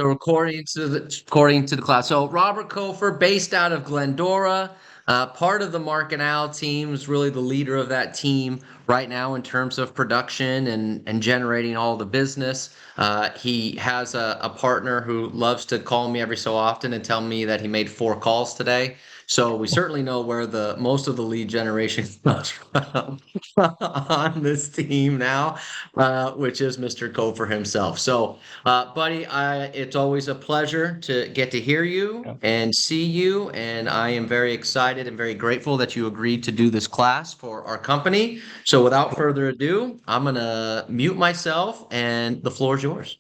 So according to the class. So Robert Cofer, based out of Glendora, part of the Mark and Al team, is really the leader of that team right now in terms of production and generating all the business. He has a partner who loves to call me every so often and tell me that he made 4 calls today. So we certainly know where the most of the lead generation comes from on this team now, which is Mr. Cofer himself. So buddy, it's always a pleasure to get to hear you Yeah. and see you. And I am very excited and very grateful that you agreed to do this class for our company. So without further ado, I'm going to mute myself and the floor is yours.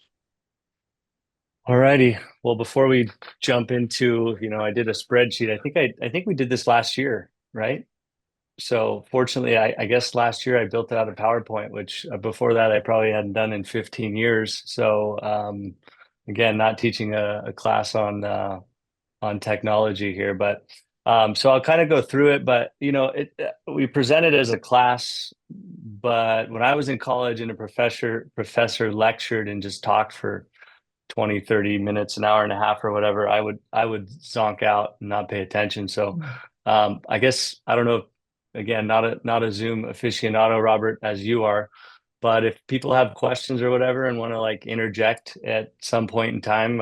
Alrighty. Well, before we jump into, I did a spreadsheet. I think we did this last year, right? So fortunately, I guess last year I built it out of PowerPoint, which before that I probably hadn't done in 15 years. So again, not teaching a class on technology here, but so I'll kind of go through it. But we presented as a class, but when I was in college and a professor lectured and just talked for 20, 30 minutes, an hour and a half or whatever, I would zonk out and not pay attention. So I guess I don't know, again, not a Zoom aficionado, Robert, as you are, but if people have questions or whatever and want to like interject at some point in time,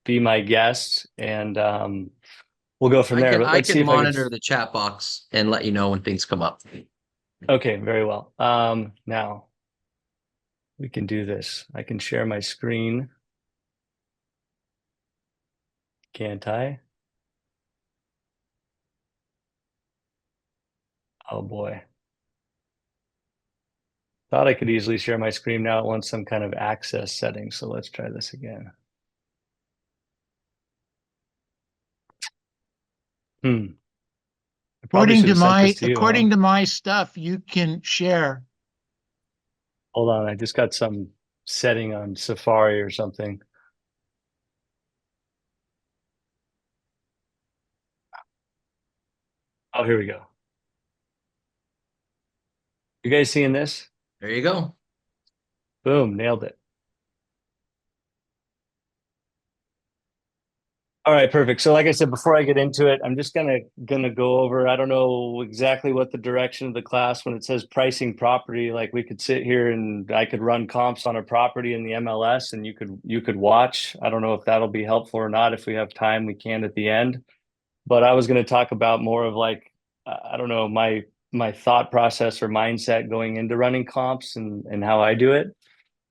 be my guest and we'll go from there. But I let's see can if I can. monitor the chat box and let you know when things come up. Okay, very well. Now we can do this. I can share my screen. Can't I? Oh boy. Thought I could easily share my screen. Now it wants some kind of access setting. So let's try this again. I probably should have sent this to you, According huh? to my stuff, you can share. Hold on, I just got some setting on Safari or something. Oh, here we go. You guys seeing this? There you go. Boom, nailed it. All right, perfect. So like I said, before I get into it, I'm just gonna go over, I don't know exactly what the direction of the class when it says pricing property, like we could sit here and I could run comps on a property in the MLS and you could watch. I don't know if that'll be helpful or not. If we have time, we can at the end. But I was going to talk about more of like, I don't know, my thought process or mindset going into running comps and how I do it.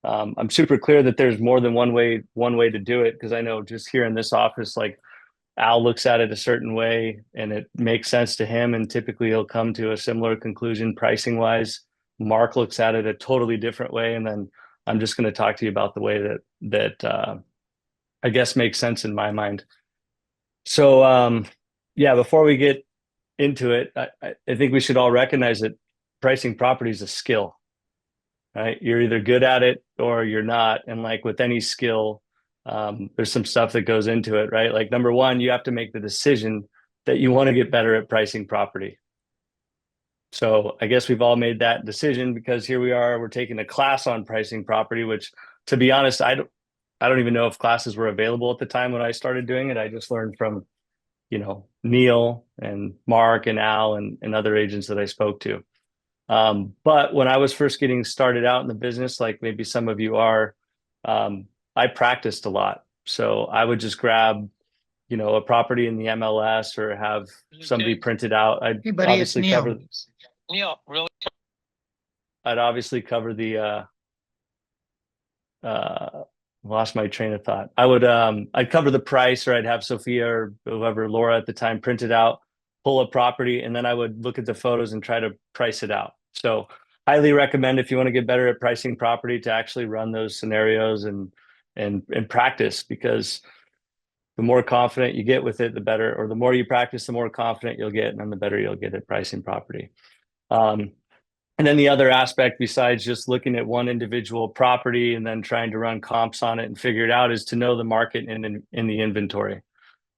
I'm super clear that there's more than one way to do it because I know just here in this office, like Al looks at it a certain way and it makes sense to him, and typically he'll come to a similar conclusion pricing wise. Mark looks at it a totally different way, and then I'm just going to talk to you about the way that I guess makes sense in my mind. So yeah, before we get into it, I think we should all recognize that pricing property is a skill, right? You're either good at it or you're not. And like with any skill, there's some stuff that goes into it, right? Like number one, you have to make the decision that you want to get better at pricing property. So I guess we've all made that decision because here we are, we're taking a class on pricing property, which to be honest, I don't even know if classes were available at the time when I started doing it. I just learned from, Neil and Mark and Al and other agents that I spoke to. But when I was first getting started out in the business, like maybe some of you are, I practiced a lot. So I would just grab, a property in the MLS or have somebody print it out. Hey, buddy, it's Neil. Neil, really? I'd obviously cover the lost my train of thought. I'd cover the price, or I'd have Sophia or whoever, Laura at the time, print it out, pull a property, and then I would look at the photos and try to price it out. So highly recommend if you want to get better at pricing property to actually run those scenarios and practice, because the more confident you get with it, the better, or the more you practice, the more confident you'll get, and then the better you'll get at pricing property. And then the other aspect, besides just looking at one individual property and then trying to run comps on it and figure it out, is to know the market in the inventory.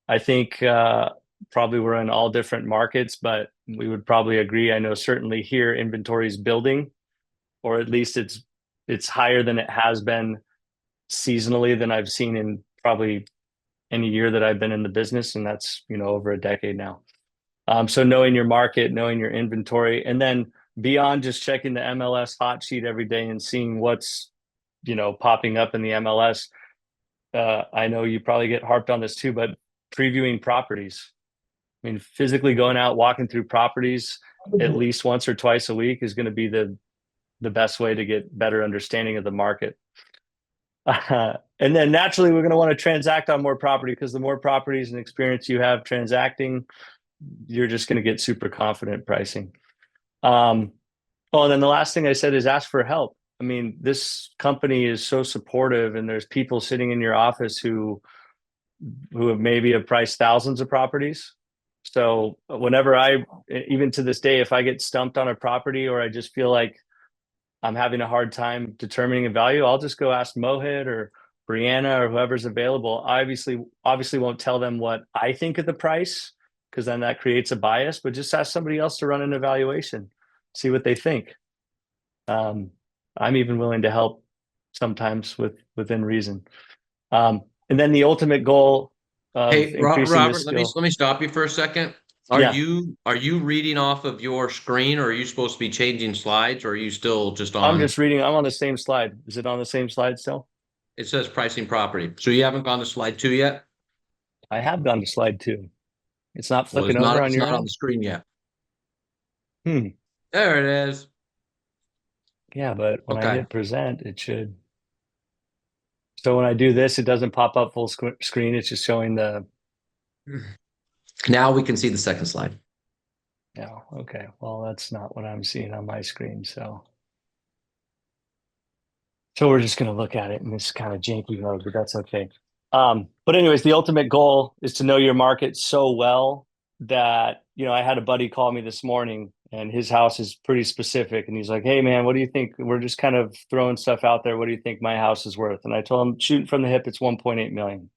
I think probably we're in all different markets, but we would probably agree. I know certainly here inventory is building, or at least it's higher than it has been seasonally than I've seen in probably any year that I've been in the business, and that's, you know, over a decade now. So knowing your market, knowing your inventory, and then beyond just checking the MLS hot sheet every day and seeing what's, you know, popping up in the MLS. I know you probably get harped on this too, but previewing properties. I mean, physically going out, walking through properties at least once or twice a week is going to be the best way to get better understanding of the market. And then naturally, we're going to want to transact on more property, because the more properties and experience you have transacting, you're just going to get super confident pricing. And then the last thing I said is ask for help. I mean, this company is so supportive, and there's people sitting in your office who have maybe have priced thousands of properties. So whenever even to this day, if I get stumped on a property or I just feel like I'm having a hard time determining a value, I'll just go ask Mohit or Brianna or whoever's available. I obviously won't tell them what I think of the price, because then that creates a bias, but just ask somebody else to run an evaluation, see what they think. I'm even willing to help sometimes within reason. And then the ultimate goal of increasing Robert, this skill. let me stop you for a second. Are you reading off of your screen, or are you supposed to be changing slides, or are you still just on? I'm just reading. I'm on the same slide. Is it on the same slide still? It says pricing property. So you haven't gone to slide 2 yet? I have gone to slide 2. It's not flipping Well, over on it's your not end? on the screen yet. Hmm. There it is. Yeah, but when I Okay. hit present, it should. So when I do this, it doesn't pop up full screen. It's just showing the. Now we can see the second slide. Yeah. Okay. Well, that's not what I'm seeing on my screen. So we're just going to look at it in this kind of janky mode, but that's okay. But anyways, the ultimate goal is to know your market so well that, you know, I had a buddy call me this morning, and his house is pretty specific. And he's like, "Hey man, what do you think? We're just kind of throwing stuff out there. What do you think my house is worth?" And I told him, shooting from the hip, it's 1.8 million.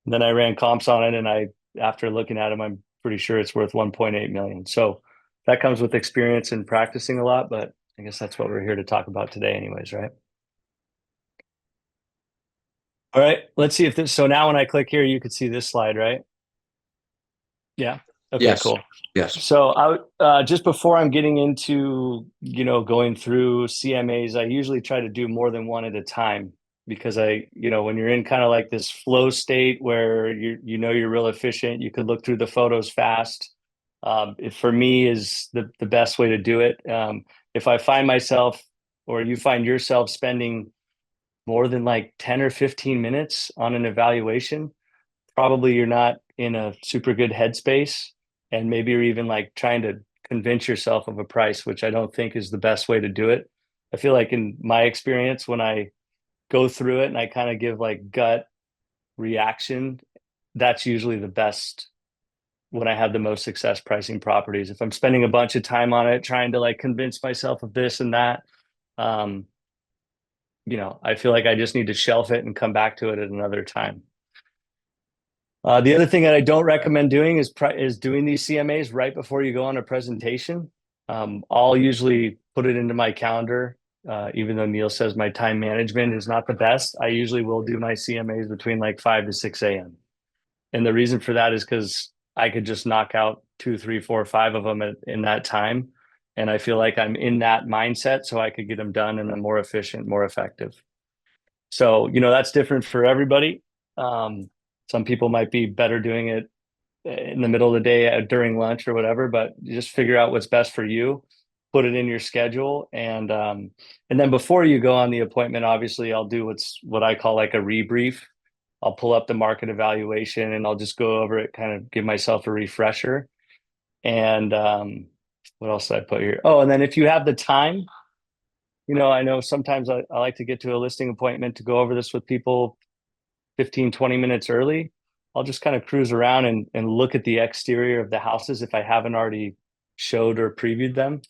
And then I ran comps on it, and after looking at him, I'm pretty sure it's worth 1.8 million. So that comes with experience and practicing a lot, but I guess that's what we're here to talk about today anyways, right? All right, let's see if this, so now when I click here, you can see this slide, right? Yeah. Okay, Yes. cool. Yes. So just before I'm getting into, you know, going through CMAs, I usually try to do more than one at a time, because when you're in kind of like this flow state where you're real efficient, you could look through the photos fast. It for me is the best way to do it. If I find myself, or you find yourself spending more than like 10 or 15 minutes on an evaluation, probably you're not in a super good headspace, and maybe you're even like trying to convince yourself of a price, which I don't think is the best way to do it. I feel like in my experience, when I go through it and I kind of give like gut reaction, that's usually the best when I have the most success pricing properties. If I'm spending a bunch of time on it, trying to like convince myself of this and that, I feel like I just need to shelf it and come back to it at another time. The other thing that I don't recommend doing is doing these CMAs right before you go on a presentation. I'll usually put it into my calendar, even though Neil says my time management is not the best. I usually will do my CMAs between like 5 to 6 a.m. And the reason for that is because I could just knock out 2, 3, 4, 5 of them in that time. And I feel like I'm in that mindset, so I could get them done in a more efficient, more effective. So, that's different for everybody. Some people might be better doing it in the middle of the day during lunch or whatever, but you just figure out what's best for you, put it in your schedule. And then before you go on the appointment, obviously I'll do what I call like a rebrief. I'll pull up the market evaluation and I'll just go over it, kind of give myself a refresher. And what else did I put here? Oh, and then if you have the time, I know sometimes I like to get to a listing appointment to go over this with people 15, 20 minutes early. I'll just kind of cruise around and look at the exterior of the houses if I haven't already showed or previewed them.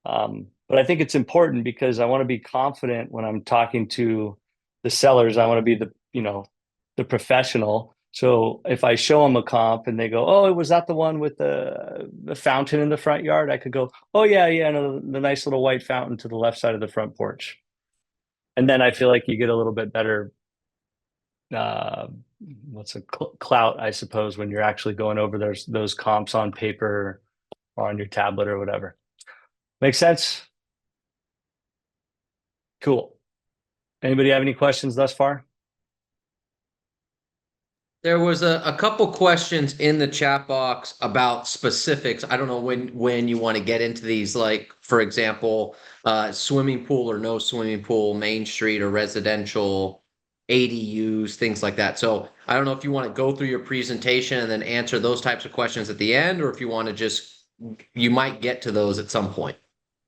But I think it's important because I want to be confident when I'm talking to the sellers. I want to be the professional. So if I show them a comp and they go, "Oh, was that the one with the fountain in the front yard?" I could go, "Oh yeah, no, the nice little white fountain to the left side of the front porch." And then I feel like you get a little bit better, what's a clout, I suppose, when you're actually going over those comps on paper or on your tablet or whatever. Make sense? Cool. Anybody have any questions thus far? There was a couple questions in the chat box about specifics. I don't know when you want to get into these, like, for example, swimming pool or no swimming pool, Main Street or residential, ADUs, things like that. So I don't know if you want to go through your presentation and then answer those types of questions at the end, or if you want to just, you might get to those at some point.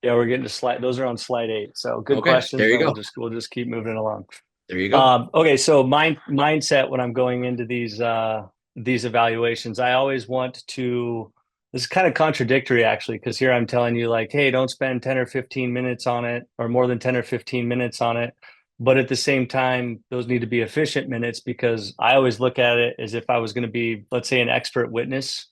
Yeah, we're getting to slide. Those are on slide 8. So good Okay, questions. there you Then go. we'll just keep moving along. There you go. Okay, so mindset when I'm going into these evaluations, I always want to. This is kind of contradictory actually, because here I'm telling you like, hey, don't spend 10 or 15 minutes on it, or more than 10 or 15 minutes on it. But at the same time, those need to be efficient minutes, because I always look at it as if I was going to be, let's say, an expert witness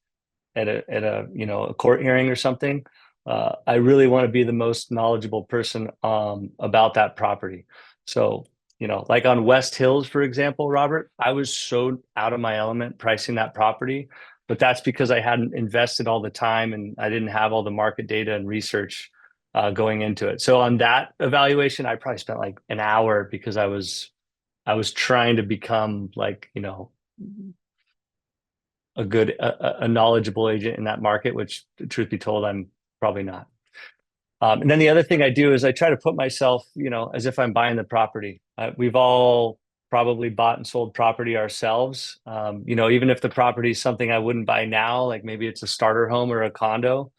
at a a court hearing or something. I really want to be the most knowledgeable person about that property. So, like on West Hills, for example, Robert, I was so out of my element pricing that property, but that's because I hadn't invested all the time and I didn't have all the market data and research going into it. So on that evaluation, I probably spent like an hour, because I was trying to become like, a knowledgeable agent in that market, which, truth be told, I'm probably not. And then the other thing I do is I try to put myself, as if I'm buying the property. We've all probably bought and sold property ourselves. Even if the property is something I wouldn't buy now, like maybe it's a starter home or a condo,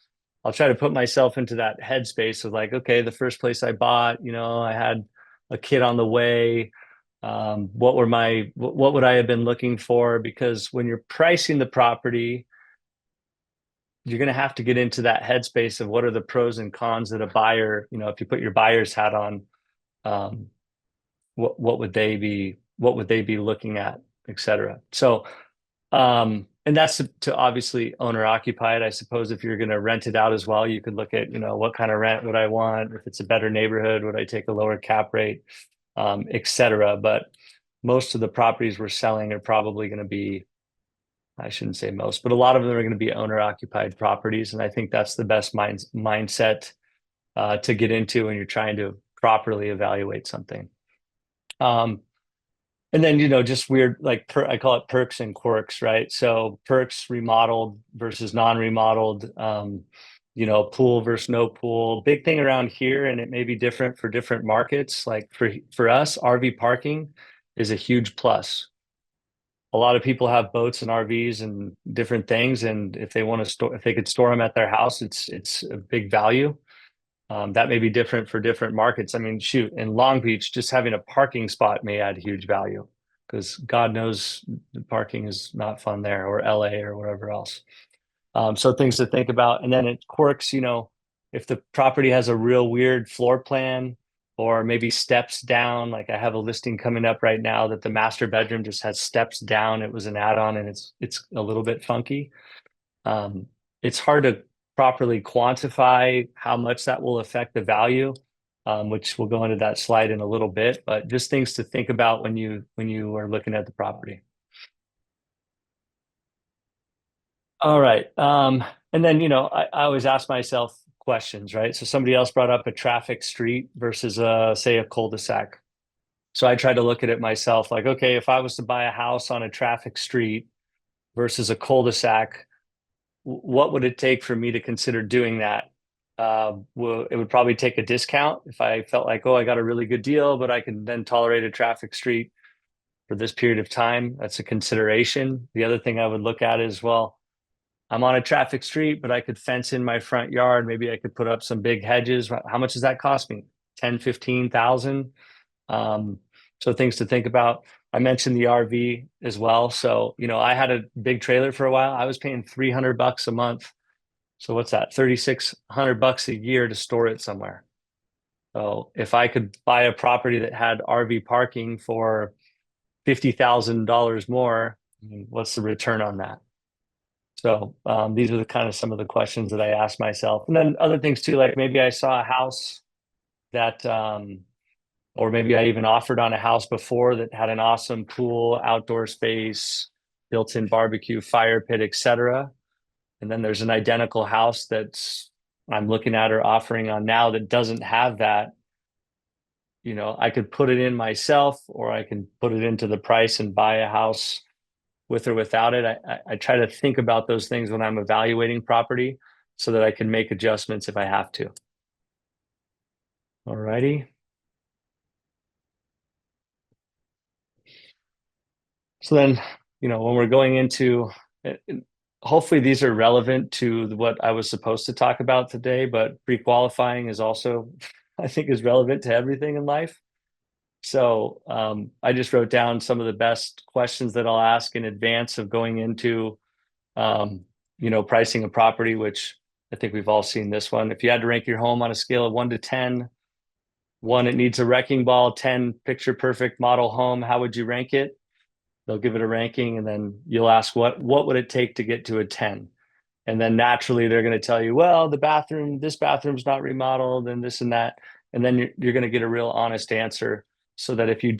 I'll try to put myself into that headspace of like, okay, the first place I bought, I had a kid on the way. What would I have been looking for? Because when you're pricing the property, you're going to have to get into that headspace of what are the pros and cons that a buyer, if you put your buyer's hat on, what would they be looking at, et cetera. So, and that's to obviously owner occupied. I suppose if you're going to rent it out as well, you could look at, what kind of rent would I want? If it's a better neighborhood, would I take a lower cap rate, et cetera. But most of the properties we're selling are probably going to be, I shouldn't say most, but a lot of them are going to be owner occupied properties. And I think that's the best mindset to get into when you're trying to properly evaluate something. And then, just weird, like I call it perks and quirks, right? So perks remodeled versus non-remodeled, pool versus no pool. Big thing around here, and it may be different for different markets. Like for us, RV parking is a huge plus. A lot of people have boats and RVs and different things, and if they want to store, if they could store them at their house, it's a big value. That may be different for different markets. I mean, shoot, in Long Beach, just having a parking spot may add huge value, because God knows the parking is not fun there, or LA or wherever else. So things to think about. And then it quirks, if the property has a real weird floor plan, or maybe steps down. Like I have a listing coming up right now that the master bedroom just has steps down. It was an add-on, and it's a little bit funky. It's hard to properly quantify how much that will affect the value, which we'll go into that slide in a little bit, but just things to think about when you are looking at the property. All right. And then, I always ask myself questions, right? So somebody else brought up a traffic street versus say a cul-de-sac. So I try to look at it myself, like, okay, if I was to buy a house on a traffic street versus a cul-de-sac, what would it take for me to consider doing that? Well, it would probably take a discount if I felt like, oh, I got a really good deal, but I can then tolerate a traffic street for this period of time. That's a consideration. The other thing I would look at is, well, I'm on a traffic street, but I could fence in my front yard. Maybe I could put up some big hedges. How much does that cost me? 10, 15,000. So things to think about. I mentioned the RV as well. So, I had a big trailer for a while. I was paying $300 a month. So what's that? $3,600 a year to store it somewhere. So if I could buy a property that had RV parking for $50,000 more, what's the return on that? So these are the kind of some of the questions that I asked myself. And then other things too, like maybe I saw a house that or maybe I even offered on a house before that had an awesome pool, outdoor space, built-in barbecue, fire pit, etc. And then there's an identical house that's I'm looking at or offering on now that doesn't have that. I could put it in myself, or I can put it into the price and buy a house with or without it. I try to think about those things when I'm evaluating property so that I can make adjustments if I have to. All righty. So then, when we're going into, hopefully these are relevant to what I was supposed to talk about today, but pre-qualifying is also, I think, is relevant to everything in life. So I just wrote down some of the best questions that I'll ask in advance of going into, pricing a property, which I think we've all seen this one. If you had to rank your home on a scale of 1 to 10, 1, it needs a wrecking ball, 10, picture perfect model home, how would you rank it? They'll give it a ranking, and then you'll ask what would it take to get to a 10? And then naturally they're going to tell you, well, this bathroom's not remodeled and this and that. And then you're going to get a real honest answer, so that if you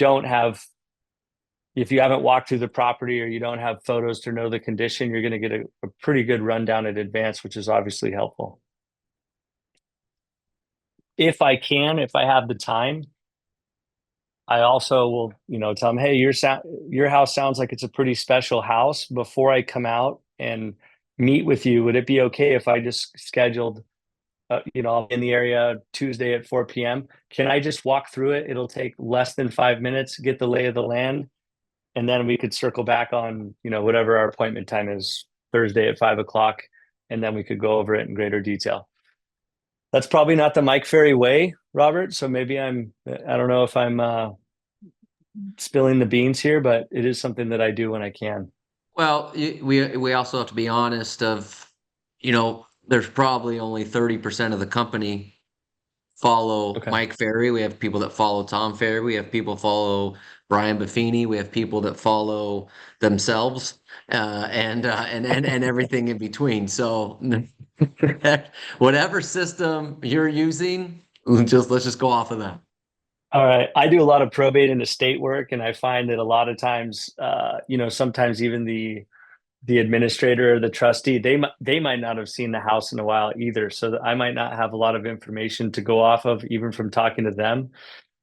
haven't walked through the property or you don't have photos to know the condition, you're going to get a pretty good rundown in advance, which is obviously helpful. If I have the time, I also will, tell them, hey, your house sounds like it's a pretty special house. Before I come out and meet with you, would it be okay if I just scheduled, in the area Tuesday at 4 p.m.? Can I just walk through it? It'll take less than 5 minutes, get the lay of the land, and then we could circle back on, whatever our appointment time is, Thursday at 5 o'clock, and then we could go over it in greater detail. That's probably not the Mike Ferry way, Robert. So maybe I don't know if I'm spilling the beans here, but it is something that I do when I can. Well, we also have to be honest of, there's probably only 30% of the company follow Mike Ferry. We have people that follow Tom Ferry. We have people follow Brian Buffini. We have people that follow themselves, and everything in between. So whatever system you're using, let's just go off of that. All right. I do a lot of probate and estate work, and I find that a lot of times, sometimes even the administrator or the trustee, they might not have seen the house in a while either. So I might not have a lot of information to go off of, even from talking to them.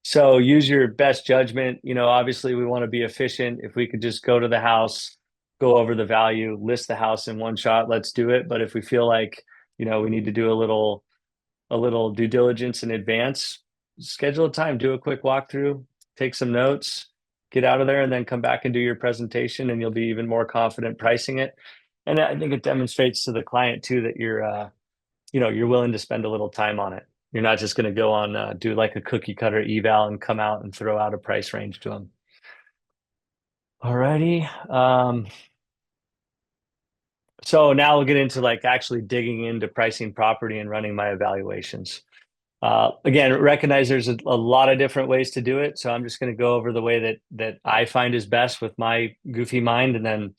So use your best judgment. Obviously we want to be efficient. If we could just go to the house, go over the value, list the house in one shot, let's do it. But if we feel like, we need to do a little due diligence in advance, schedule a time, do a quick walkthrough, take some notes, get out of there, and then come back and do your presentation, and you'll be even more confident pricing it. And I think it demonstrates to the client too that you're willing to spend a little time on it. You're not just going to go on, do like a cookie cutter eval and come out and throw out a price range to them. All righty. So now we'll get into like actually digging into pricing property and running my evaluations. Again, recognize there's a lot of different ways to do it. So I'm just going to go over the way that I find is best with my goofy mind, and then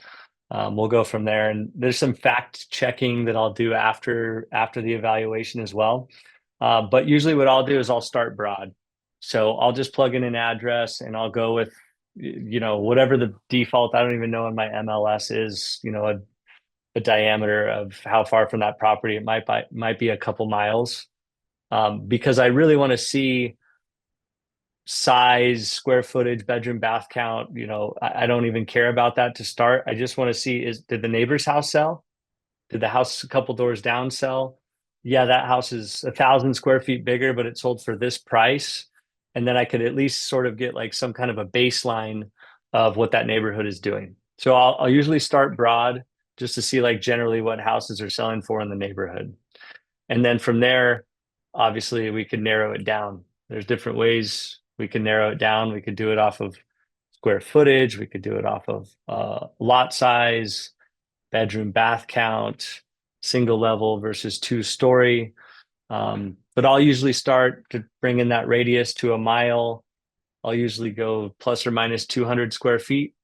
we'll go from there. And there's some fact checking that I'll do after the evaluation as well. But usually what I'll do is I'll start broad. So I'll just plug in an address and I'll go with, whatever the default, I don't even know when my MLS is, a diameter of how far from that property. It might be a couple miles. Because I really want to see size, square footage, bedroom, bath count. I don't even care about that to start. I just want to see, did the neighbor's house sell? Did the house a couple doors down sell? Yeah, that house is 1,000 square feet bigger, but it sold for this price. And then I could at least sort of get like some kind of a baseline of what that neighborhood is doing. So I'll usually start broad just to see like generally what houses are selling for in the neighborhood. And then from there, obviously we can narrow it down. There's different ways we can narrow it down. We could do it off of square footage. We could do it off of lot size, bedroom, bath count, single level versus 2-story. But I'll usually start to bring in that radius to a mile. I'll usually go plus or minus 200 square feet.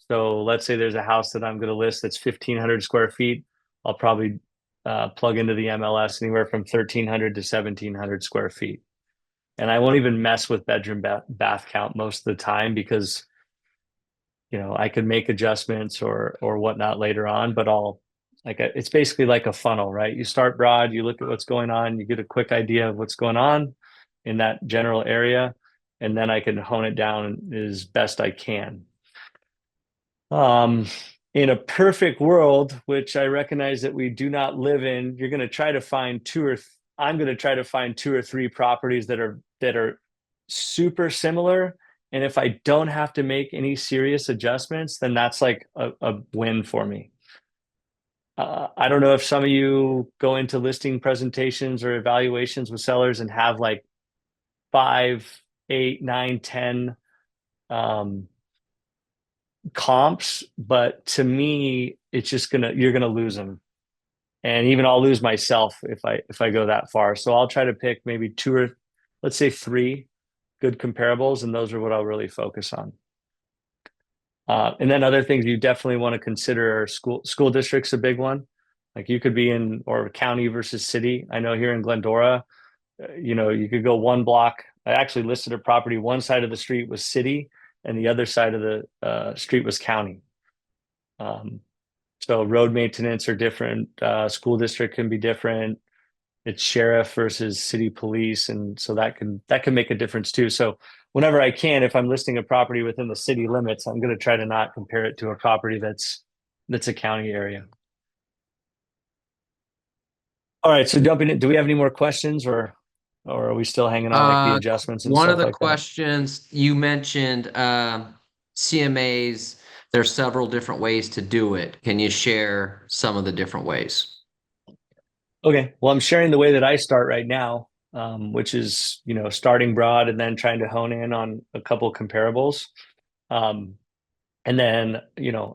So let's say there's a house that I'm going to list that's 1,500 square feet. I'll probably plug into the MLS anywhere from 1,300 to 1,700 square feet. And I won't even mess with bedroom bath count most of the time because, I could make adjustments or whatnot later on, but it's basically like a funnel, right? You start broad, you look at what's going on, you get a quick idea of what's going on in that general area, and then I can hone it down as best I can. In a perfect world, which I recognize that we do not live in, you're going to try to find I'm going to try to find 2 or 3 properties that are super similar. And if I don't have to make any serious adjustments, then that's like a win for me. I don't know if some of you go into listing presentations or evaluations with sellers and have like 5, 8, 9, 10 comps, but to me, it's just you're gonna lose them. And even I'll lose myself if I go that far. So I'll try to pick maybe 2 or let's say 3 good comparables, and those are what I'll really focus on. And then other things you definitely want to consider are school district's a big one. Like you could be in or county versus city. I know here in Glendora, you could go one block. I actually listed a property. One side of the street was city, and the other side of the street was county. So road maintenance are different. School district can be different. It's sheriff versus city police, and so that can make a difference too. So whenever I can, if I'm listing a property within the city limits, I'm going to try to not compare it to a property that's a county area. All right, so jumping in, do we have any more questions, or are we still hanging on like the adjustments and One stuff of the like that? questions you mentioned, CMAs, there's several different ways to do it. Can you share some of the different ways? Okay, well, I'm sharing the way that I start right now, which is starting broad and then trying to hone in on a couple comparables. And then,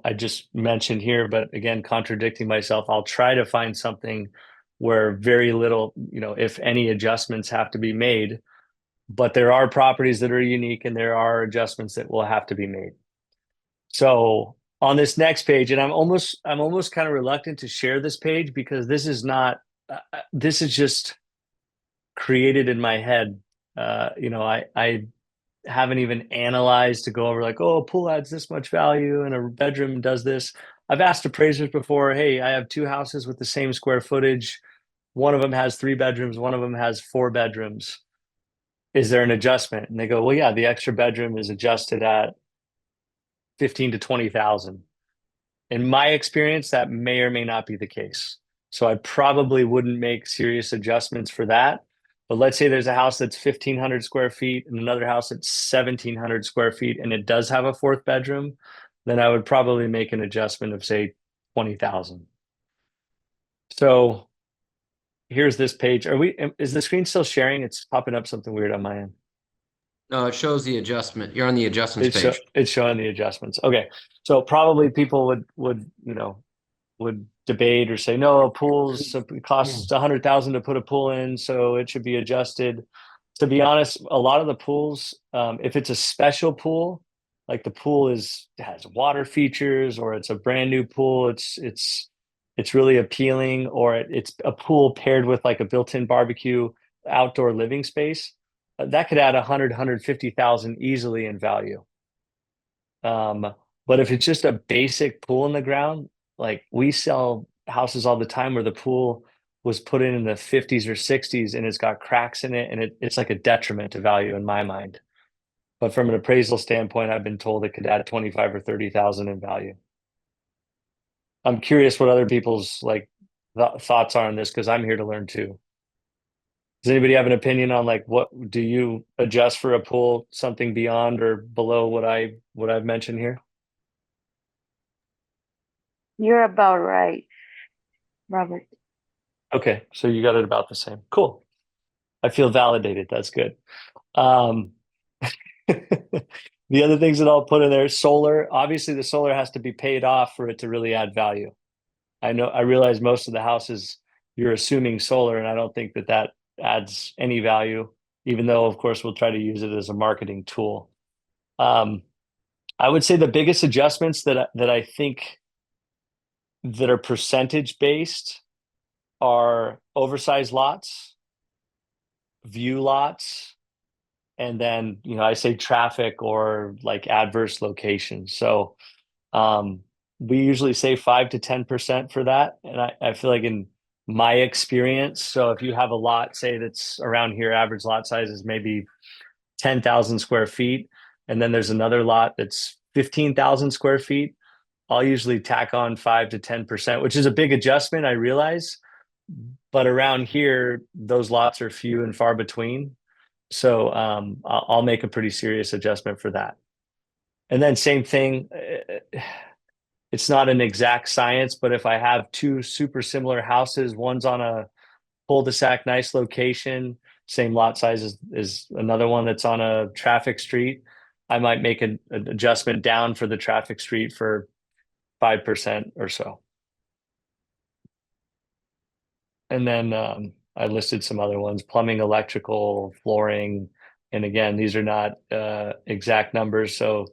I just mentioned here, but again, contradicting myself, I'll try to find something where very little, if any adjustments have to be made, but there are properties that are unique and there are adjustments that will have to be made. So on this next page, and I'm almost kind of reluctant to share this page because this is just created in my head. I haven't even analyzed to go over like, oh, a pool adds this much value and a bedroom does this. I've asked appraisers before, hey, I have 2 houses with the same square footage. One of them has 3 bedrooms, one of them has 4 bedrooms. Is there an adjustment? And they go, well, yeah, the extra bedroom is adjusted at 15 to 20,000. In my experience, that may or may not be the case. So I probably wouldn't make serious adjustments for that. But let's say there's a house that's 1,500 square feet and another house that's 1,700 square feet and it does have a 4th bedroom, then I would probably make an adjustment of say 20,000. So here's this page. Is the screen still sharing? It's popping up something weird on my end. No, it shows the adjustment. You're on the adjustments page. It's showing the adjustments. Okay. So probably people would debate or say, no, it costs 100,000 to put a pool in, so it should be adjusted. To be honest, a lot of the pools, if it's a special pool, like the pool has water features or it's a brand new pool, it's really appealing, or it's a pool paired with like a built-in barbecue outdoor living space, that could add 150,000 easily in value. But if it's just a basic pool in the ground, like we sell houses all the time where the pool was put in the 50s or 60s and it's got cracks in it, and it's like a detriment to value in my mind. But from an appraisal standpoint, I've been told it could add 25 or 30,000 in value. I'm curious what other people's thoughts are on this because I'm here to learn too. Does anybody have an opinion on like what do you adjust for a pool, something beyond or below what I've mentioned here? You're about right, Robert. Okay, so you got it about the same. Cool. I feel validated. That's good. The other things that I'll put in there, solar. Obviously, the solar has to be paid off for it to really add value. I realize most of the houses you're assuming solar, and I don't think that adds any value, even though, of course, we'll try to use it as a marketing tool. I would say the biggest adjustments that I think that are percentage based are oversized lots, view lots, and then, I say traffic or like adverse locations. So we usually say 5 to 10% for that. And I feel like in my experience, so if you have a lot, say that's around here, average lot size is maybe 10,000 square feet, and then there's another lot that's 15,000 square feet, I'll usually tack on 5 to 10%, which is a big adjustment, I realize. But around here, those lots are few and far between. So I'll make a pretty serious adjustment for that. And then same thing, it's not an exact science, but if I have two super similar houses, one's on a cul-de-sac, nice location, same lot size as another one that's on a traffic street, I might make an adjustment down for the traffic street for 5% or so. And then I listed some other ones: plumbing, electrical, flooring. And again, these are not exact numbers, so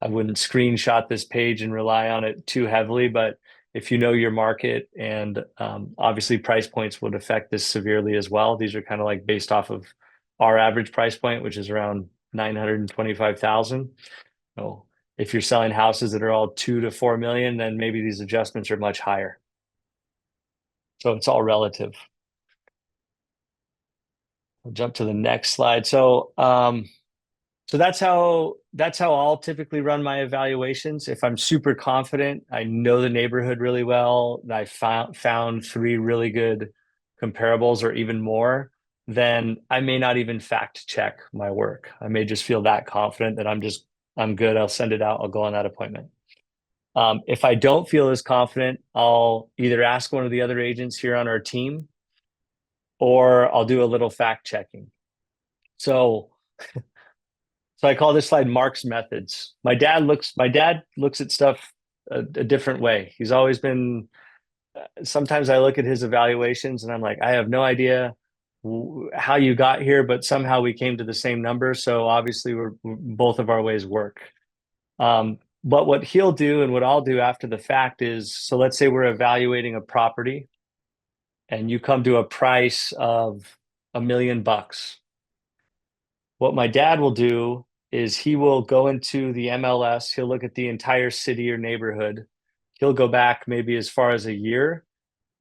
I wouldn't screenshot this page and rely on it too heavily. But if you know your market, and obviously price points would affect this severely as well. These are kind of like based off of our average price point, which is around 925,000. So if you're selling houses that are all 2 to 4 million, then maybe these adjustments are much higher. So it's all relative. I'll jump to the next slide. So that's how I'll typically run my evaluations. If I'm super confident, I know the neighborhood really well, I found 3 really good comparables or even more, then I may not even fact check my work. I may just feel that confident that I'm good. I'll send it out. I'll go on that appointment. If I don't feel as confident, I'll either ask one of the other agents here on our team, or I'll do a little fact checking. So I call this slide Mark's methods. My dad looks at stuff a different way. He's always been, sometimes I look at his evaluations and I'm like, I have no idea how you got here, but somehow we came to the same number. So obviously both of our ways work. But what he'll do and what I'll do after the fact is, so let's say we're evaluating a property and you come to a price of $1 million. What my dad will do is he will go into the MLS, he'll look at the entire city or neighborhood, he'll go back maybe as far as a year,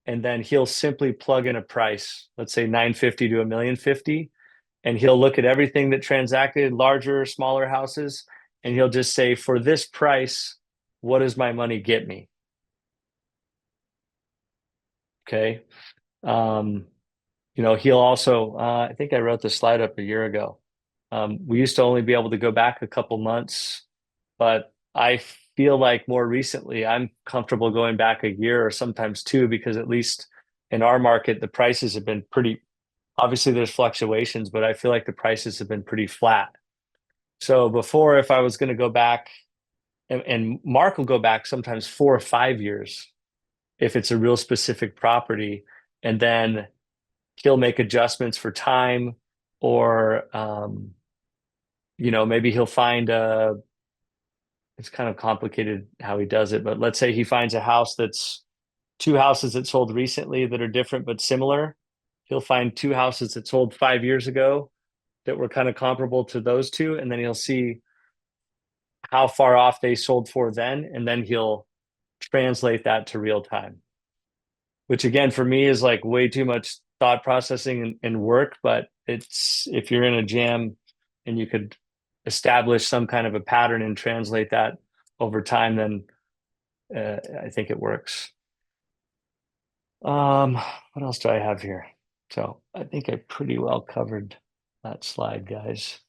and then he'll simply plug in a price, let's say 950 to $1,050,000, and he'll look at everything that transacted, larger, smaller houses, and he'll just say, for this price, what does my money get me? Okay. He'll also, I think I wrote the slide up a year ago. We used to only be able to go back a couple months, but I feel like more recently I'm comfortable going back a year or sometimes 2, because at least in our market, the prices have been pretty, obviously there's fluctuations, but I feel like the prices have been pretty flat. So before, if I was going to go back, and Mark will go back sometimes 4 or 5 years if it's a real specific property, and then he'll make adjustments for time, or maybe he'll find it's kind of complicated how he does it, but let's say he finds a house that's 2 houses that sold recently that are different but similar. He'll find 2 houses that sold 5 years ago that were kind of comparable to those 2, and then he'll see how far off they sold for then, and then he'll translate that to real time, which again for me is like way too much thought processing and work. But it's, if you're in a jam and you could establish some kind of a pattern and translate that over time, then I think it works. What else do I have here? So I think I pretty well covered that slide, guys.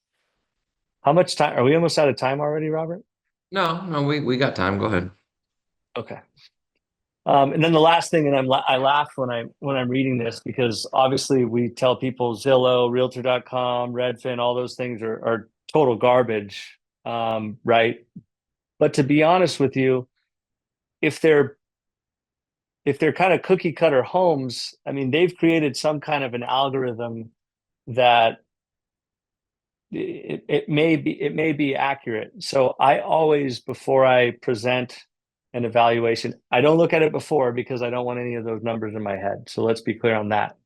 How much time? Are we almost out of time already, Robert? No, we got time. Go ahead. Okay. And then the last thing, and I laugh when I'm reading this, because obviously we tell people Zillow, Realtor.com, Redfin, all those things are total garbage, right? But to be honest with you, if they're kind of cookie cutter homes, I mean, they've created some kind of an algorithm that it may be accurate. So I always, before I present an evaluation, I don't look at it before, because I don't want any of those numbers in my head. So let's be clear on that.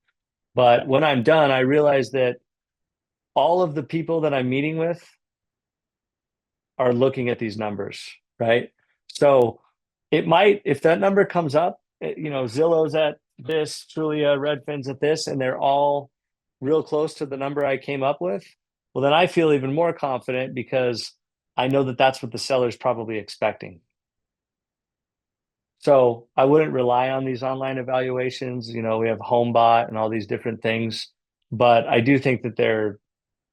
But when I'm done, I realize that all of the people that I'm meeting with are looking at these numbers, right? So it might, if that number comes up, Zillow's at this, Trulia, Redfin's at this, and they're all real close to the number I came up with. Well, then I feel even more confident because I know that that's what the seller's probably expecting. So I wouldn't rely on these online evaluations. We have HomeBot and all these different things, but I do think that they're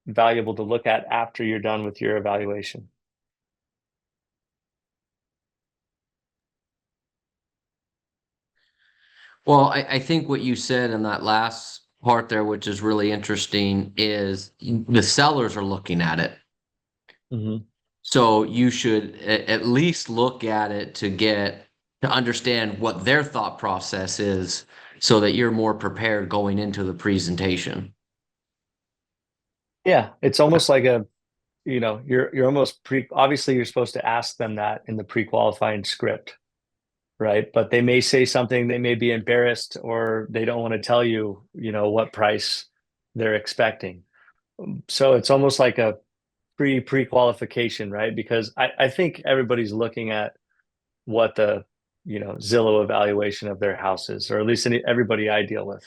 valuable to look at after you're done with your evaluation. Well, I think what you said in that last part there, which is really interesting, is the sellers are looking at it. Mm-hmm. So you should at least look at it to understand what their thought process is so that you're more prepared going into the presentation. Yeah, it's almost like you're almost obviously you're supposed to ask them that in the pre-qualifying script, right? But they may say something, they may be embarrassed, or they don't want to tell you, what price they're expecting. So it's almost like a pre-qualification, right? Because I think everybody's looking at what the, Zillow evaluation of their house is, or at least everybody I deal with.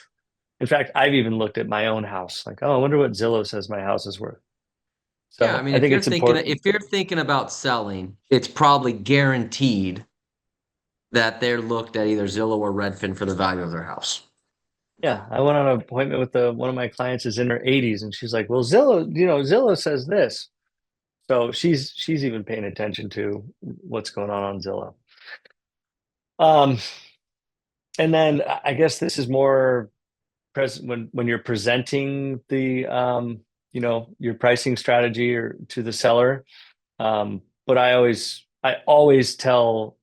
In fact, I've even looked at my own house, like, oh, I wonder what Zillow says my house is worth. Yeah, I So mean, I think it's important. if you're thinking about selling, it's probably guaranteed that they're looked at either Zillow or Redfin for the value of their house. Yeah, I went on an appointment with one of my clients is in her 80s, and she's like, "Well, Zillow says this." So she's even paying attention to what's going on Zillow. And then I guess this is more present when you're presenting the your pricing strategy or to the seller. But I always tell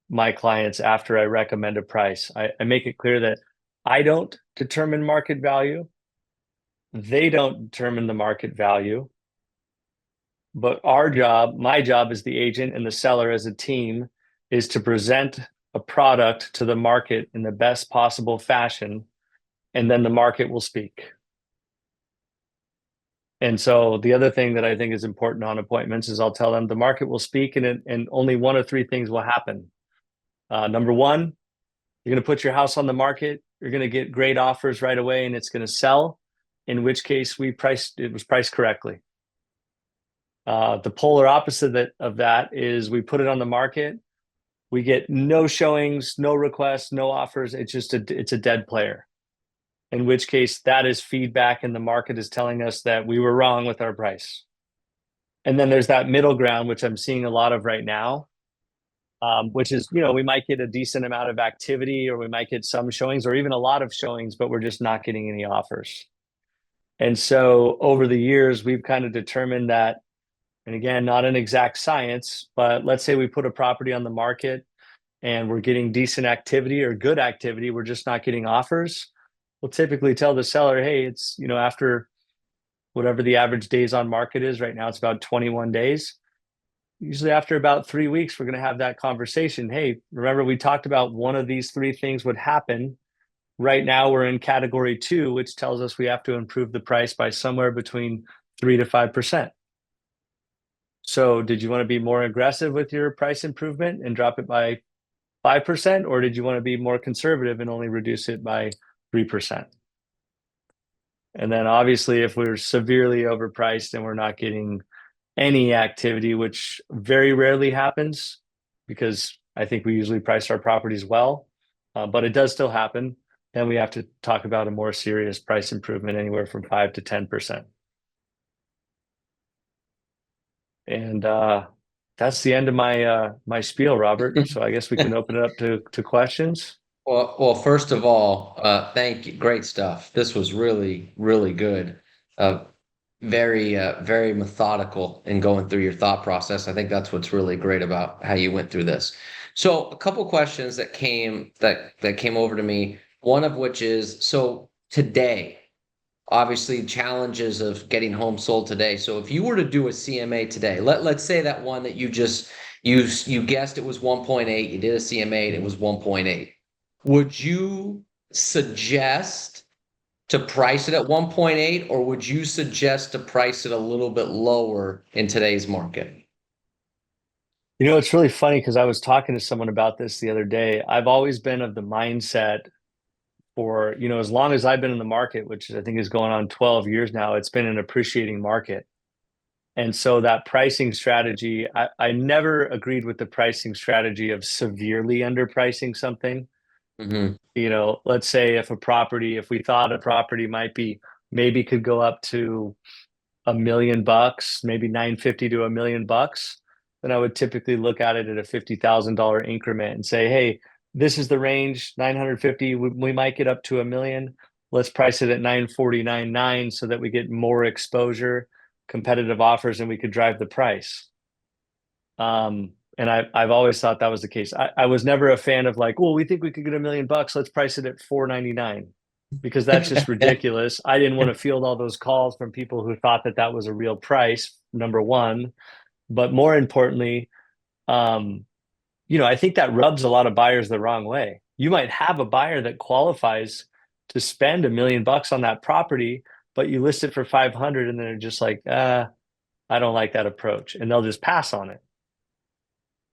my clients after I recommend a price, I make it clear that I don't determine market value. They don't determine the market value. But my job as the agent and the seller as a team is to present a product to the market in the best possible fashion, and then the market will speak. And so the other thing that I think is important on appointments is I'll tell them the market will speak, and only one of three things will happen. Number one, you're going to put your house on the market. You're going to get great offers right away, and it's going to sell. In which case, it was priced correctly. The polar opposite of that is we put it on the market. We get no showings, no requests, no offers. It's a dead player. In which case, that is feedback, and the market is telling us that we were wrong with our price. And then there's that middle ground, which I'm seeing a lot of right now, which is, we might get a decent amount of activity, or we might get some showings, or even a lot of showings, but we're just not getting any offers. And so over the years, we've kind of determined that, and again, not an exact science, but let's say we put a property on the market and we're getting decent activity or good activity, we're just not getting offers. We'll typically tell the seller, hey, it's, after whatever the average days on market is right now, it's about 21 days. Usually after about 3 weeks, we're going to have that conversation. Hey, remember we talked about one of these three things would happen. Right now we're in category 2, which tells us we have to improve the price by somewhere between 3 to 5%. So did you want to be more aggressive with your price improvement and drop it by 5%, or did you want to be more conservative and only reduce it by 3%? And then obviously if we're severely overpriced and we're not getting any activity, which very rarely happens because I think we usually price our properties well, but it does still happen, then we have to talk about a more serious price improvement, anywhere from 5 to 10%. And that's the end of my spiel, Robert. So I guess we can open it up to questions. Well, first of all, thank you. Great stuff. This was really, really good. Very methodical in going through your thought process. I think that's what's really great about how you went through this. So a couple questions that came over to me. One of which is, so today, obviously challenges of getting homes sold today. So if you were to do a CMA today, let's say that one that you guessed it was 1.8, you did a CMA and it was 1.8. Would you suggest to price it at 1.8, or would you suggest to price it a little bit lower in today's market? You know, it's really funny because I was talking to someone about this the other day. I've always been of the mindset for, you know, as long as I've been in the market, which I think is going on 12 years now, it's been an appreciating market. And so that pricing strategy, I never agreed with the pricing strategy of severely underpricing something. Mm-hmm. You know, let's say if we thought a property maybe could go up to $1 million, maybe 950 to $1 million, then I would typically look at it at a $50,000 increment and say, hey, this is the range, 950. We might get up to $1 million. Let's price it at 949.9 so that we get more exposure, competitive offers, and we could drive the price. And I've always thought that was the case. I was never a fan of like, well, we think we could get $1 million. Let's price it at 499 because that's just ridiculous. I didn't want to field all those calls from people who thought that that was a real price, number one. But more importantly, you know, I think that rubs a lot of buyers the wrong way. You might have a buyer that qualifies to spend $1 million on that property, but you list it for 500 and they're just like, I don't like that approach. And they'll just pass on it.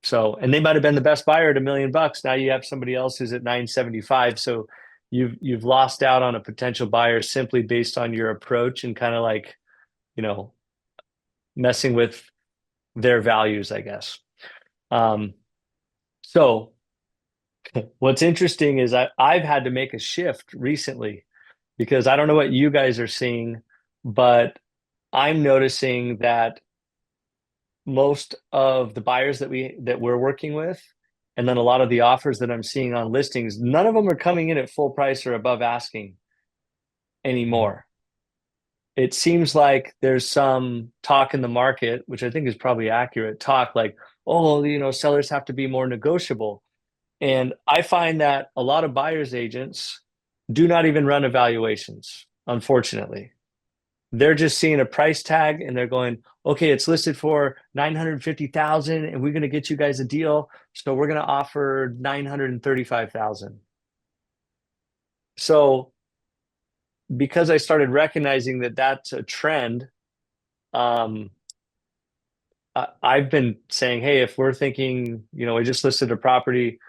So, and they might have been the best buyer at $1 million. Now you have somebody else who's at 975. So you've lost out on a potential buyer simply based on your approach and kind of like, you know, messing with their values, I guess. So what's interesting is I've had to make a shift recently because I don't know what you guys are seeing, but I'm noticing that most of the buyers that we're working with, and then a lot of the offers that I'm seeing on listings, none of them are coming in at full price or above asking anymore. It seems like there's some talk in the market, which I think is probably accurate, talk like, oh, you know, sellers have to be more negotiable. And I find that a lot of buyers agents do not even run evaluations, unfortunately. They're just seeing a price tag and they're going, okay, it's listed for 950,000 and we're going to get you guys a deal. So we're going to offer 935,000. So because I started recognizing that that's a trend, I've been saying, hey, if we're thinking, you know, we just listed a property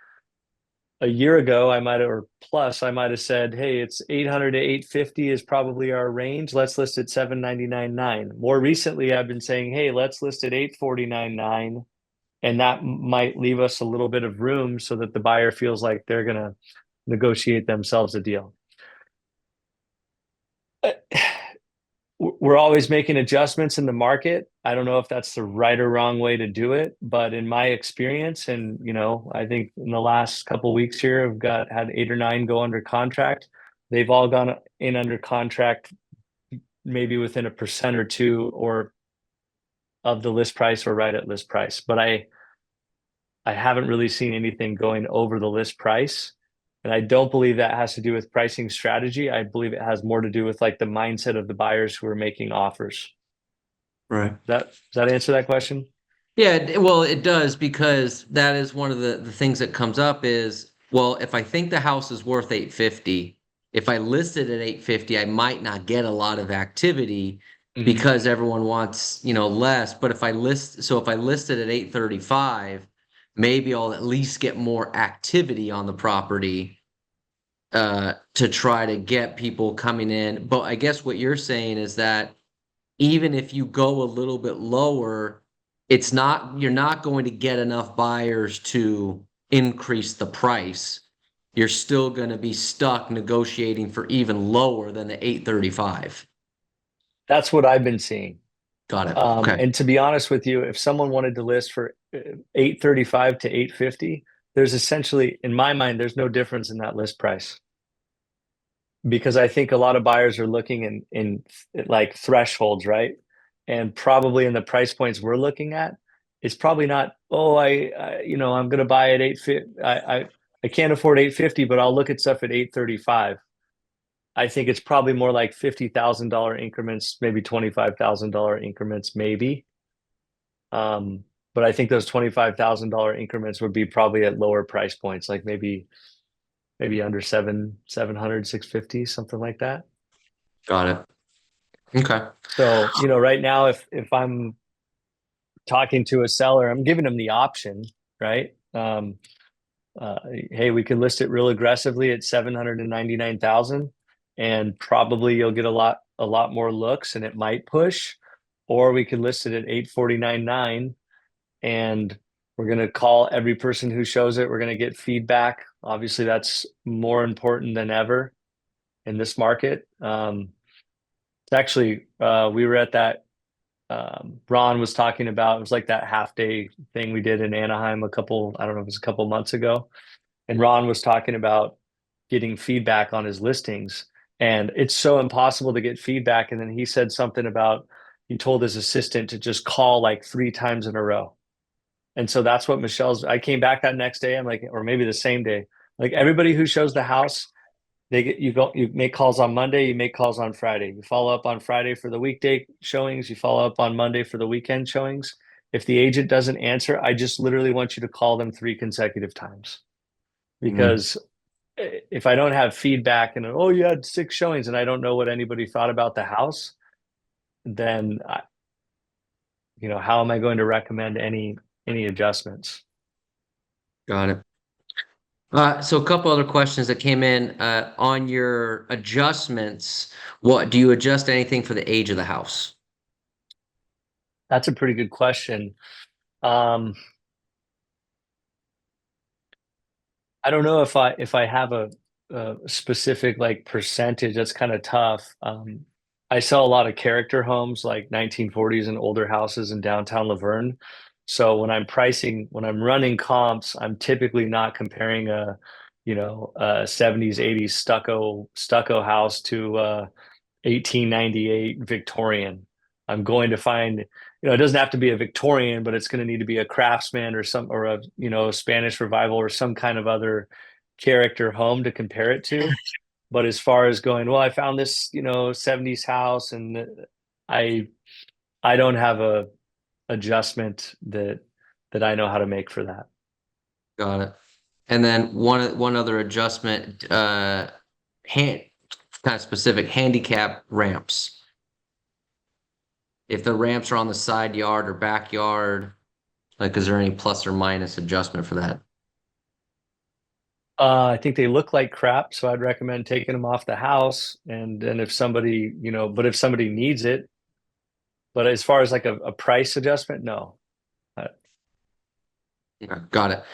a year ago, I might have said, hey, it's 800 to 850 is probably our range. Let's list at 799.9. More recently, I've been saying, hey, let's list at 849.9. And that might leave us a little bit of room so that the buyer feels like they're going to negotiate themselves a deal. We're always making adjustments in the market. I don't know if that's the right or wrong way to do it, but in my experience, and you know, I think in the last couple of weeks here, I've had 8 or 9 go under contract. They've all gone in under contract, maybe within 1% or 2 or of the list price or right at list price. But I haven't really seen anything going over the list price. And I don't believe that has to do with pricing strategy. I believe it has more to do with like the mindset of the buyers who are making offers. Right. Does that answer that question? Yeah, well, it does, because that is one of the things that comes up is, well, if I think the house is worth 850, if I list it at 850, I might not get a lot of activity because everyone wants, you know, less. But if I list it at 835, maybe I'll at least get more activity on the property to try to get people coming in. But I guess what you're saying is that even if you go a little bit lower, you're not going to get enough buyers to increase the price. You're still going to be stuck negotiating for even lower than the 835. That's what I've been seeing. Got it. Okay. And to be honest with you, if someone wanted to list for 835 to 850, there's essentially, in my mind, there's no difference in that list price. Because I think a lot of buyers are looking in like thresholds, right? And probably in the price points we're looking at, it's probably not, oh, you know, I'm going to buy at 850. I can't afford 850, but I'll look at stuff at 835. I think it's probably more like $50,000 increments, maybe $25,000 increments, maybe. But I think those $25,000 increments would be probably at lower price points, like maybe under 700, 650, something like that. Got it. Okay. So, right now, if I'm talking to a seller, I'm giving them the option, right? Hey, we can list it real aggressively at 799,000, and probably you'll get a lot more looks, and it might push, or we could list it at 849.9, and we're going to call every person who shows it. We're going to get feedback. Obviously, that's more important than ever in this market. It's actually, we were at that. Ron was talking about, it was like that half day thing we did in Anaheim I don't know if it was a couple months ago. And Ron was talking about getting feedback on his listings. And it's so impossible to get feedback. And then he said something about, he told his assistant to just call like 3 times in a row. And so that's what I came back that next day. I'm like, or maybe the same day, like everybody who shows the house, you make calls on Monday, you make calls on Friday. You follow up on Friday for the weekday showings, you follow up on Monday for the weekend showings. If the agent doesn't answer, I just literally want you to call them 3 consecutive times. Because if I don't have feedback and, oh, you had 6 showings and I don't know what anybody thought about the house, then how am I going to recommend any adjustments? Got it. So a couple other questions that came in on your adjustments. What do you adjust anything for the age of the house? That's a pretty good question. I don't know if I have a specific like percentage. That's kind of tough. I sell a lot of character homes, like 1940s and older houses in downtown Laverne. So when I'm running comps, I'm typically not comparing a 70s, 80s stucco house to 1898 Victorian. I'm going to find, it doesn't have to be a Victorian, but it's going to need to be a craftsman or a Spanish revival or some kind of other character home to compare it to. But as far as going, well, I found this, 70s house, and I I don't have a adjustment that I know how to make for that. Got it. And then one other adjustment, hand kind of specific handicap ramps. If the ramps are on the side yard or backyard, like is there any plus or minus adjustment for that? I think they look like crap, so I'd recommend taking them off the house. And then if somebody, but if somebody needs it, but as far as like a price adjustment, no. Okay, got it.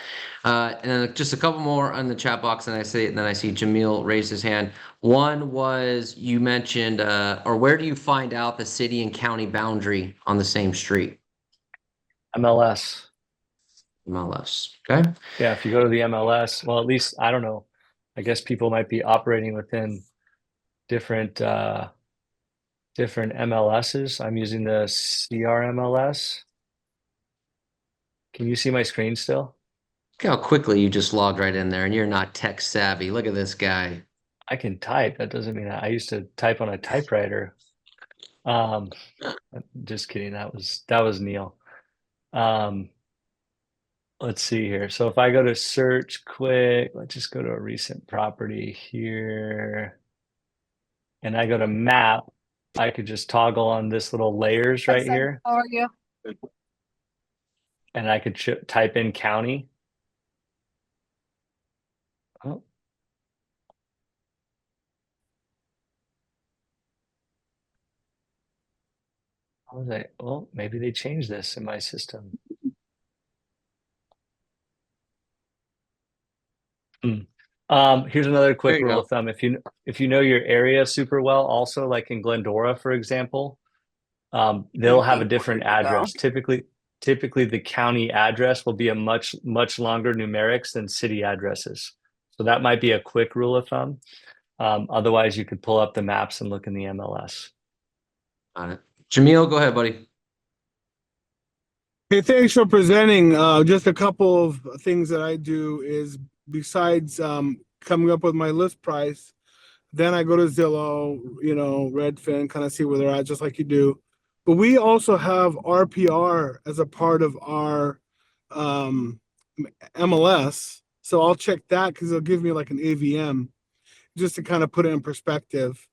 And then just a couple more on the chat box, and then I see Jamil raise his hand. One was you mentioned, or where do you find out the city and county boundary on the same street? MLS. MLS. Okay. Yeah, if you go to the MLS, well, at least I don't know. I guess people might be operating within different MLSs. I'm using the CRMLS. Can you see my screen still? Look how quickly you just logged right in there, and you're not tech savvy. Look at this guy. I can type. That doesn't mean I used to type on a typewriter. Just kidding. That was Neil. Let's see here. So if I go to search quick, let's just go to a recent property here. And I go to map, I could just toggle on this little layers right here. How are you? And I could type in county. Oh. How was I? Well, maybe they changed this in my system. Here's another quick rule of thumb. If you know your area super well, also like in Glendora, for example, they'll have a different address. Typically the county address will be a much longer numerics than city addresses. So that might be a quick rule of thumb. Otherwise, you could pull up the maps and look in the MLS. Got it. Jamil, go ahead, buddy. Hey, thanks for presenting. Just a couple of things that I do is besides coming up with my list price, then I go to Zillow, Redfin, kind of see where they're at, just like you do. But we also have RPR as a part of our MLS. So I'll check that because it'll give me like an AVM just to kind of put it in perspective.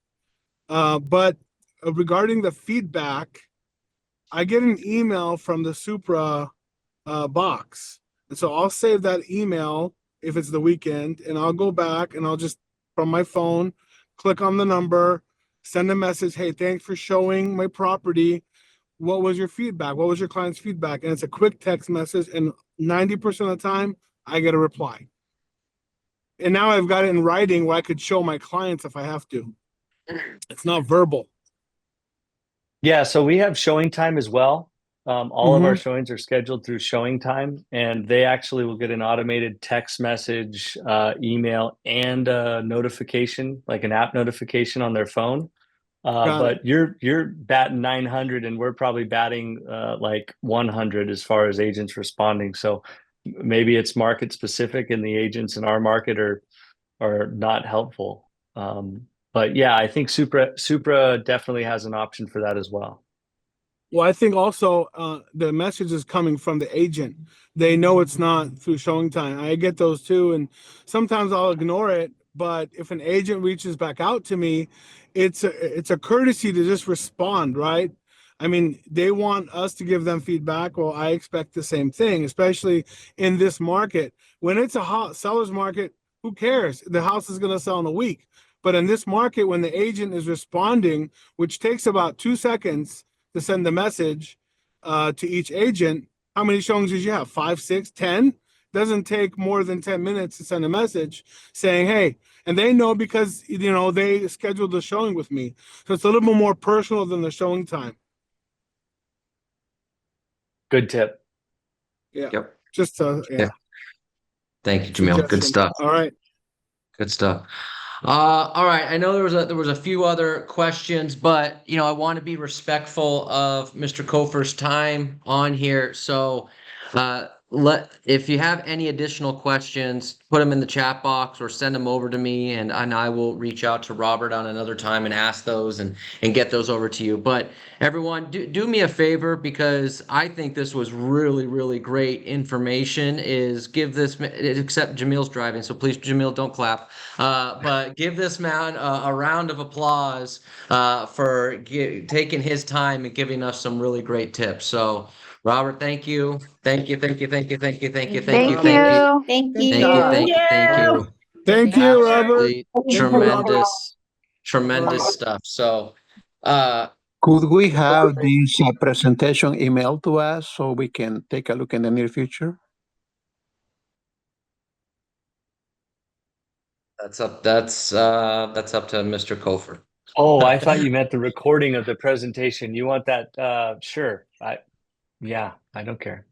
But regarding the feedback, I get an email from the Supra box. And so I'll save that email if it's the weekend, and I'll go back and I'll just, from my phone, click on the number, send a message. Hey, thanks for showing my property. What was your feedback? What was your client's feedback? And it's a quick text message. And 90% of the time, I get a reply. And now I've got it in writing where I could show my clients if I have to. It's not verbal. Yeah, so we have showing time as well. All of our showings are scheduled through showing time, and they actually will get an automated text message, email, and a notification, like an app notification on their phone. But you're batting 900, and we're probably batting like 100 as far as agents responding. So maybe it's market specific, and the agents in our market are not helpful. But yeah, I think Supra definitely has an option for that as well. Well, I think also the message is coming from the agent. They know it's not through showing time. I get those too, and sometimes I'll ignore it. But if an agent reaches back out to me, it's a courtesy to just respond, right? I mean, they want us to give them feedback. Well, I expect the same thing, especially in this market. When it's a seller's market, who cares? The house is going to sell in a week. But in this market, when the agent is responding, which takes about 2 seconds to send the message to each agent, how many showings did you have? 5, 6, 10? Doesn't take more than 10 minutes to send a message saying, hey, and they know because, they scheduled the showing with me. So it's a little bit more personal than the showing time. Good tip. Yeah. Yep. Just, yeah. Thank you, Jamil. Good Suggestion. stuff. All right. Good stuff. All right. I know there was a few other questions, but I want to be respectful of Mr. Cofer's time on here. So, if you have any additional questions, put them in the chat box or send them over to me, and I will reach out to Robert on another time and ask those and get those over to you. But everyone, do me a favor, because I think this was really, really great information. Give this, except Jamil's driving, so please, Jamil, don't clap. But give this man a round of applause for taking his time and giving us some really great tips. So, Robert, thank you. Thank you. Thank you. Thank you. Thank you. Thank you. Thank you. Thank Thank you. you. Thank Thank you. you. Thank you. Thank you. Thank you, Robert. Absolutely Thank you, Robert. tremendous All right. stuff. So, uh, Could we have this presentation emailed to us so we can take a look in the near future? that's up to Mr. Cofer. Oh, I thought you meant the recording of the presentation. You want that? Sure. Yeah, I don't care.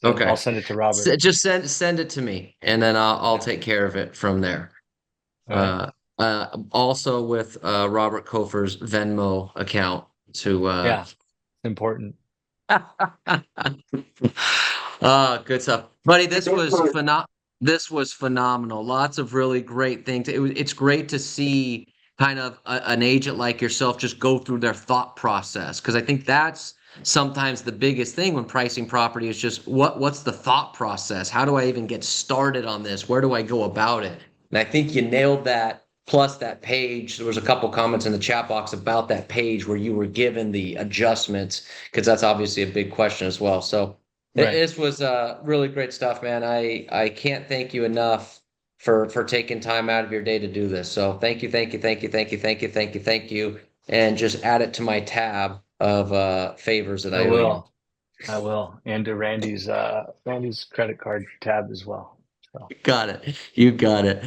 Okay. I'll send it to Robert. Just send it to me, and then I'll take care of it from there. All right. Also with Robert Cofer's Venmo account to Yeah, it's important. Good stuff, buddy. This was phenomenal. Lots of really great things. It's great to see kind of an agent like yourself just go through their thought process, because I think that's sometimes the biggest thing when pricing property is just what's the thought process? How do I even get started on this? Where do I go about it? And I think you nailed that. Plus that page, there was a couple comments in the chat box about that page where you were given the adjustments, because that's obviously a big question as well. So Right. this was really great stuff, man. I can't thank you enough for taking time out of your day to do this. So thank you. And just add it to my tab of favors that I owe you. I will. And to Randy's credit card tab as well. So. Got it. You got it.